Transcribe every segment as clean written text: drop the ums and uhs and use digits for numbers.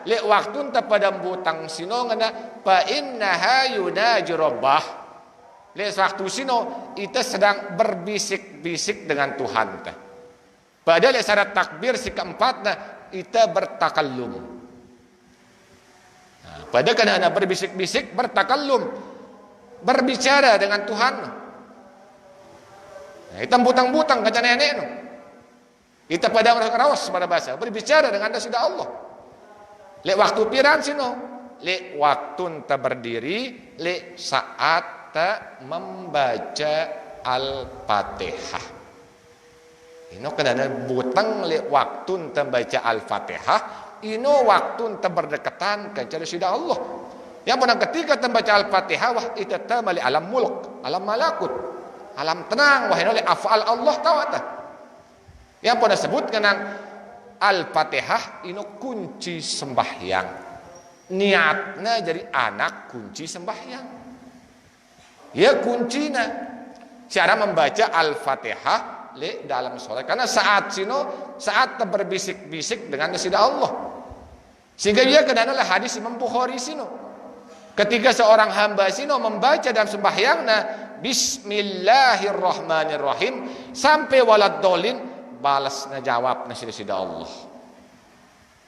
Lek waktu ta pada butang sino ngana fa innaha yunaji rabbah. Lek waktu sino ita sedang berbisik-bisik dengan Tuhan ta. Pada lek syarat takbir si keempatna ita bertakallum. Nah, pada kadang berbisik-bisik bertakallum, berbicara dengan Tuhan. Nah, ita butang-butang kaca nenek no. Ita pada rawas pada bahasa berbicara dengan sudah Allah. Lek waktu piran sino, lek waktu ta berdiri, lek saat ta membaca Al-Fatihah. Ino kadana butang lek waktu ta baca Al-Fatihah, ino waktu ta berdekatan ke sudah Allah. Yang pernah ketika ta baca Al-Fatihah wah ita ta mali alam mulk, alam malakut, alam tenang wah ino lek afal Allah tawata. Yang pernah sebut kenang Al-Fatihah ino kunci sembahyang. Niatnya jadi anak kunci sembahyang. Ya kuncinya cara membaca Al-Fatihah le dalam sholat. Karena saat berbisik-bisik dengan sudah Allah. Sehingga dia kedanalah hadis Imam Bukhari sino. Ketika seorang hamba sino membaca dalam sembahyangnya Bismillahirrahmanirrahim sampai walad dolin balasnya jawabnya sudah Allah.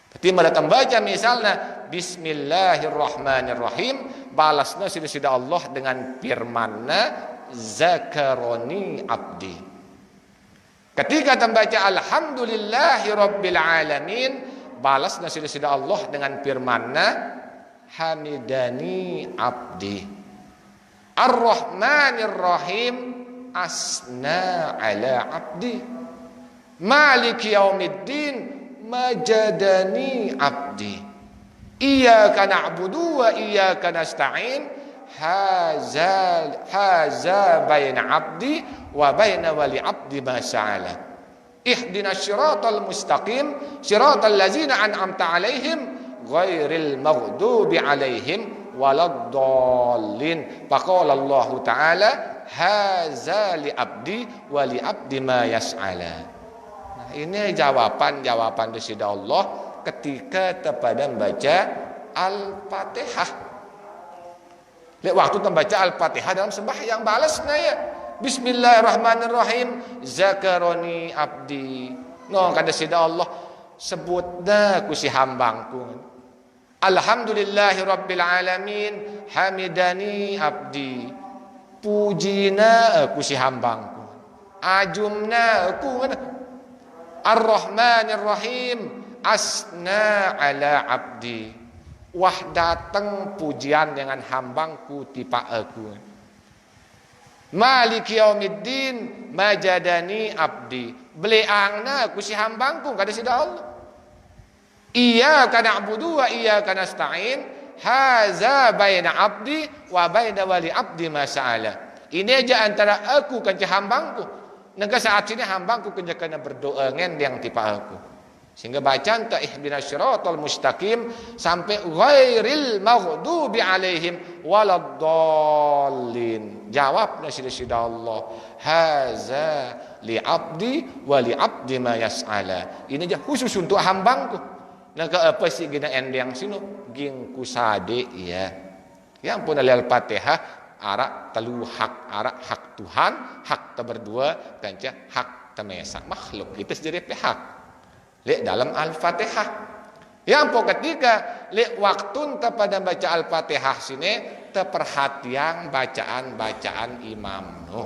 Berarti datang baca misalnya Bismillahirrahmanirrahim balasnya sudah Allah dengan firman-Nya zakaroni abdi. Ketika membaca Alhamdulillahirabbil alamin balasnya sudah Allah dengan firman-Nya hamidani abdi. Ar-Rahmanirrahim asna ala abdi. Maliki yaumiddin majadani abdi. Iyyaka na'budu wa iyyaka nasta'in haza baina abdi wa baina wali abdi ma sa'ala. Ihdinas siratal mustaqim siratal ladzina an'amta 'alaihim ghairil maghdubi 'alaihim waladdallin. Faqala Allah Ta'ala haza li abdi wa li abdi ma yas'ala. Ini jawaban-jawaban dari Allah ketika kepada membaca Al-Fatihah. Lek waktu membaca Al-Fatihah dalam sembahyang balasnya ya Bismillahirrahmanirrahim zakaroni abdi. No kada sida Allah sebutna ku si hambangku. Alhamdulillahirabbil alamin hamidani abdi. Pujina ku si hambangku. Ajumna ku Ar-Rahmanir-Rahim asna ala abdi. Wah datang pujian dengan hambangku tipa aku. Maliki yaumiddin majadani abdi. Beleangna aku si hambangku kada sida Allah. Iyyaka na'budu wa iyyaka nasta'in haza baina abdi wa baina wali abdi ma sa'ala. Ini aja antara aku kan hambangku. Nega saat ini hambangku kena berdoa ngendang tipa aku. Sehingga bacaan ta ihdinas siratal mustaqim sampai ghairil maghdubi alaihim waladdallin. Jawabnya sudah Allah. Haza li abdi wa li abdi ma yas'ala. Ini aja khusus untuk hambangku. Nega apa sih gina endang sino gingku sade ya. Yang pun Al-Fatihah arak telu hak arak hak Tuhan hak ta berdua kanca hak ta mesa makhluk itu sendiri hak lek dalam Al-Fatihah yang po ketika lek waktu ta pada baca Al-Fatihah sini ta perhatian bacaan imam no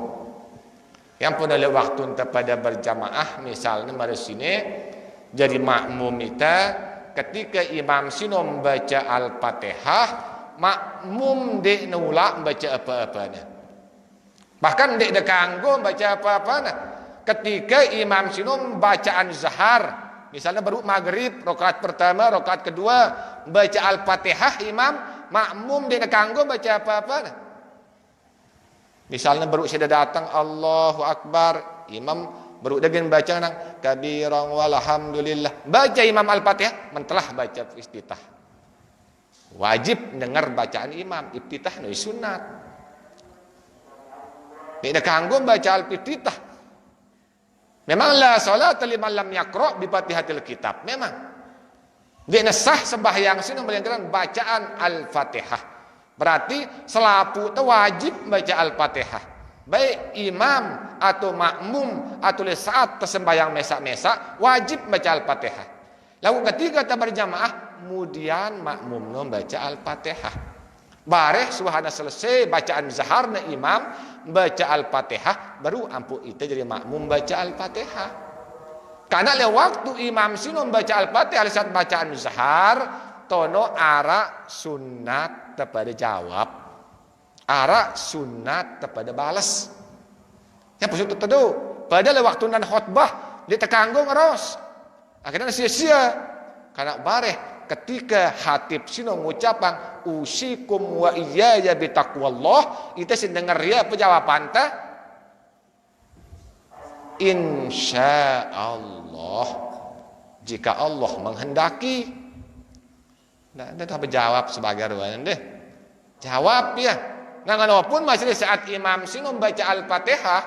yang pun lek waktu ta pada berjamaah misalnya mari sini jadi makmum kita ketika imam sino membaca Al-Fatihah makmum dek nulak baca apa-apanya. Bahkan dek dekanggo baca apa-apanya. Ketika imam sino bacaan zahar, misalnya baru maghrib rakaat pertama, rakaat kedua baca Al-Fatihah imam, makmum dek dekanggo baca apa-apanya. Misalnya baru sudah datang Allahu Akbar, imam baru dengan baca nang kabirang walhamdulillah. Baca imam Al-Fatihah, mentelah baca iftitah. Wajib dengar bacaan imam iftitah no sunat. Tidak kanggo baca al-iftitah. Memang la salat liman lam yaqra bi Fatihatil kitab. Memang. Dia sah sembahyang sini melainkan bacaan Al-Fatihah. Berarti selapu itu wajib baca Al-Fatihah. Baik imam atau makmum atau saat tersembahyang mesak-mesak wajib baca Al-Fatihah. Lalu ketika kita berjamaah, kemudian makmum membaca Al-Fatihah. Bareh suhana selesai bacaan zahar na imam baca Al-Fatihah, baru ampu itu jadi makmum baca Al-Fatihah. Karena lewat waktu imam sino membaca Al-Fatihah saat bacaan zahar, tono ara sunat kepada jawab, ara sunat kepada balas. Yang posisi tertentu, pada waktu nan khutbah dia terkanggung ros. Akhirnya sia-sia karena bareh ketika hatib sino mengucapkan usikum wa iyaya bitaqwallah, itu dengar dia penjawaban ta insyaallah, jika Allah menghendaki. Nah, dia berjawab sebagai ruangan deh. Jawab ya. Nah, walaupun masih saat imam sino membaca Al-Fatihah,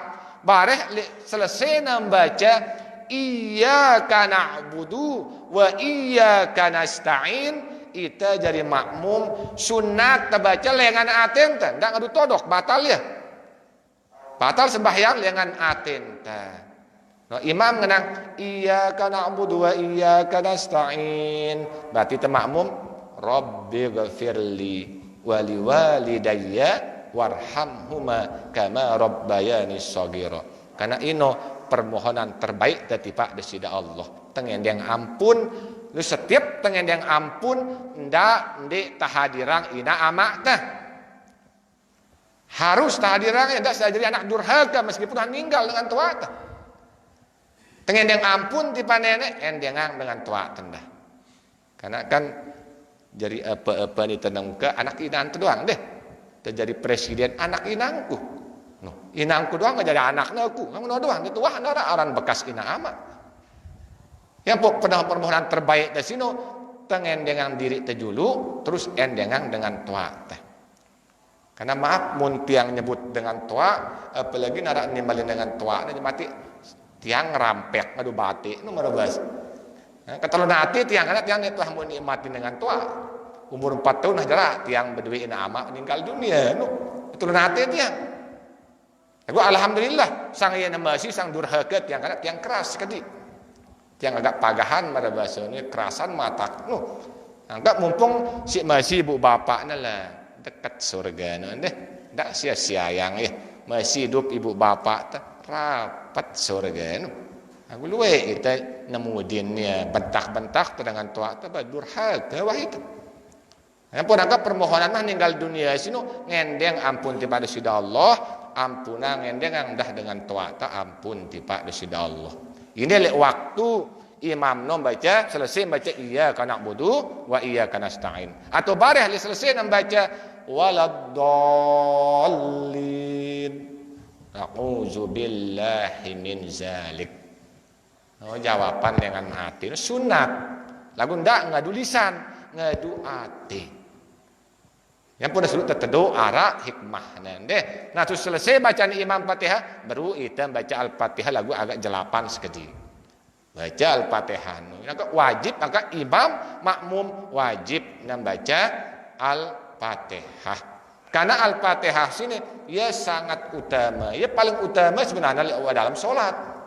bareh selesai membaca iyyaka na'budu wa iyyaka nasta'in, kita jadi makmum sunat terbaca lengan aten tak ngadu todok batal ya, batal sembahyang lengan aten tak. No, imam ngenang iyyaka na'budu wa iyyaka nasta'in, berarti te makmum rabbi ghafirli wa liwalidayya warhamhuma kama rabbayani shaghira. Karena ino permohonan terbaik dari Pak desida Allah. Tengendeng ampun, lu setiap tengendeng ampun ndak ndek tahadirang ina amak tah. Harus tahadirang ndak jadi anak durhaka meskipun meninggal dengan tua tah. Tengendeng ampun ti panene endengang dengan tua tendah. Karena kan jadi apa-apa ni tenang ke anak inan doang deh. Terjadi presiden anak inangku. No, inangku doang gak jadi anaknya aku. Kamu doang itu wah ada orang bekas ina amat. Yang pernah permohonan terbaik dari sini tengendengan diri tejulu terus endengan dengan tua teh. Karena maaf mun tiang nyebut dengan tua, apalagi nara nimbalin dengan tua ini mati tiang rampek ngadu batik nu marabas. Ketelun hati tiang anak tiang itu mun nikmatin dengan tua. Umur 4 tahun aja tiang berdua ina amat meninggal dunia nu. Ketelun hati tiang. Aku alhamdulillah sang yang masih sang durhaka tiang anak tiang keras sekali, tiang agak pagahan pada bahasa ini kerasan mata, no, anggap mumpung si masih ibu bapak lah dekat surga, no, deh, tak sia-sia yang masih hidup ibu bapak rapat surga, no, aku luwe itu nemudinnya bentak-bentak dengan tua tu durhaka wah itu. Yang pun anggap permohonan mah meninggal dunia sini ngendeng ampun kepada sida Allah. Ampunan ngendeng dah dengan tua tak ampun tipa desida Allah. Ini lek waktu imam nom baca selesai baca iyyaka na'budu wa iyyaka nasta'in. Atau bareh li selesai membaca waladdallin. A'udzu billahi min zalik. Oh, jawaban dengan hati sunat. Lagu ndak ngadu lisan, ngadu hati. Yang pun sudah terteduh arah hikmah nende. Nah terus selesai bacaan imam Fatihah, baru kita baca Al-Fatihah lagu agak jelapan sekejap. Baca Al-Fatihah. Maka wajib maka imam makmum wajib membaca Al-Fatihah. Karena Al-Fatihah sini ya sangat utama. Ya paling utama sebenarnya dalam sholat.